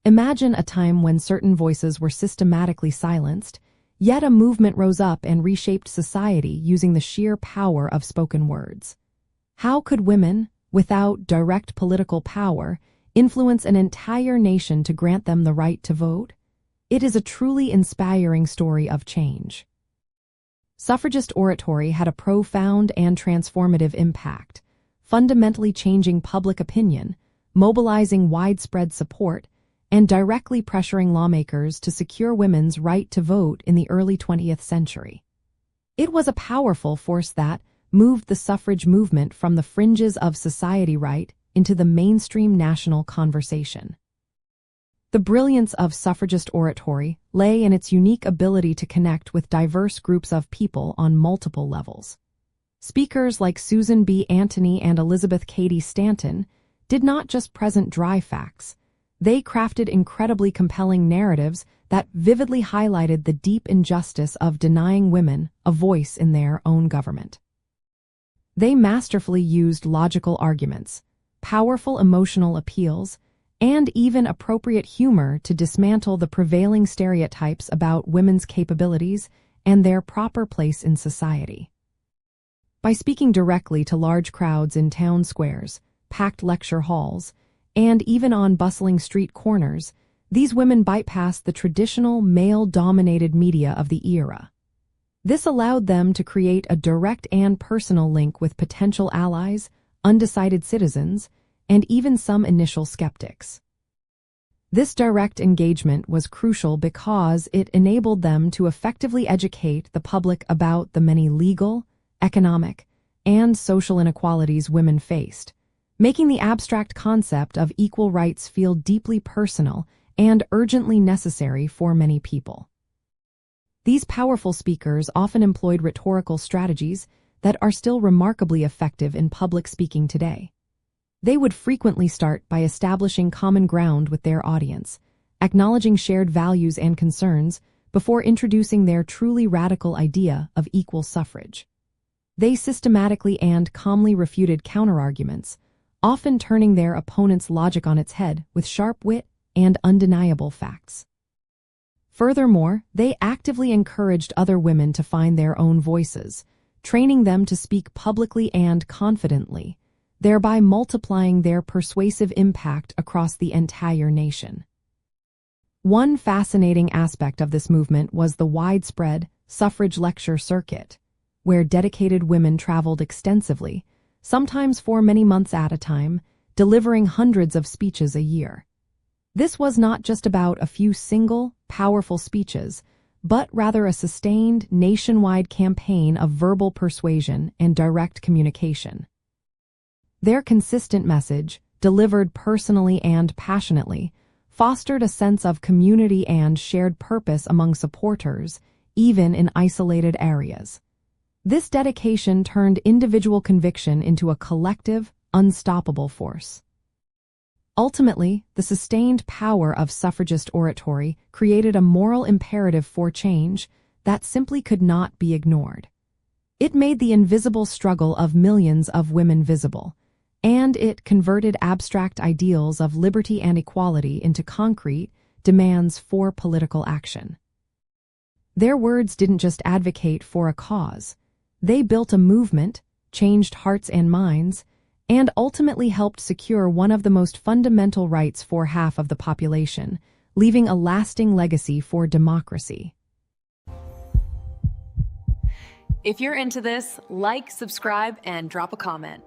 Imagine a time when certain voices were systematically silenced, yet a movement rose up and reshaped society using the sheer power of spoken words. How could women, without direct political power, influence an entire nation to grant them the right to vote? It is a truly inspiring story of change. Suffragist oratory had a profound and transformative impact, fundamentally changing public opinion, mobilizing widespread support, and directly pressuring lawmakers to secure women's right to vote in the early 20th century. It was a powerful force that moved the suffrage movement from the fringes of society right into the mainstream national conversation. The brilliance of suffragist oratory lay in its unique ability to connect with diverse groups of people on multiple levels. Speakers like Susan B. Anthony and Elizabeth Cady Stanton did not just present dry facts. They crafted incredibly compelling narratives that vividly highlighted the deep injustice of denying women a voice in their own government. They masterfully used logical arguments, powerful emotional appeals, and even appropriate humor to dismantle the prevailing stereotypes about women's capabilities and their proper place in society. By speaking directly to large crowds in town squares, packed lecture halls, and even on bustling street corners, these women bypassed the traditional male-dominated media of the era. This allowed them to create a direct and personal link with potential allies, undecided citizens, and even some initial skeptics. This direct engagement was crucial because it enabled them to effectively educate the public about the many legal, economic, and social inequalities women faced, making the abstract concept of equal rights feel deeply personal and urgently necessary for many people. These powerful speakers often employed rhetorical strategies that are still remarkably effective in public speaking today. They would frequently start by establishing common ground with their audience, acknowledging shared values and concerns before introducing their truly radical idea of equal suffrage. They systematically and calmly refuted counterarguments, often turning their opponent's logic on its head with sharp wit and undeniable facts. Furthermore, they actively encouraged other women to find their own voices, training them to speak publicly and confidently, thereby multiplying their persuasive impact across the entire nation. One fascinating aspect of this movement was the widespread suffrage lecture circuit, where dedicated women traveled extensively, sometimes for many months at a time, delivering hundreds of speeches a year. This was not just about a few single, powerful speeches, but rather a sustained, nationwide campaign of verbal persuasion and direct communication. Their consistent message, delivered personally and passionately, fostered a sense of community and shared purpose among supporters, even in isolated areas. This dedication turned individual conviction into a collective, unstoppable force. Ultimately, the sustained power of suffragist oratory created a moral imperative for change that simply could not be ignored. It made the invisible struggle of millions of women visible, and it converted abstract ideals of liberty and equality into concrete demands for political action. Their words didn't just advocate for a cause. They built a movement, changed hearts and minds, and ultimately helped secure one of the most fundamental rights for half of the population, leaving a lasting legacy for democracy. If you're into this, like, subscribe, and drop a comment.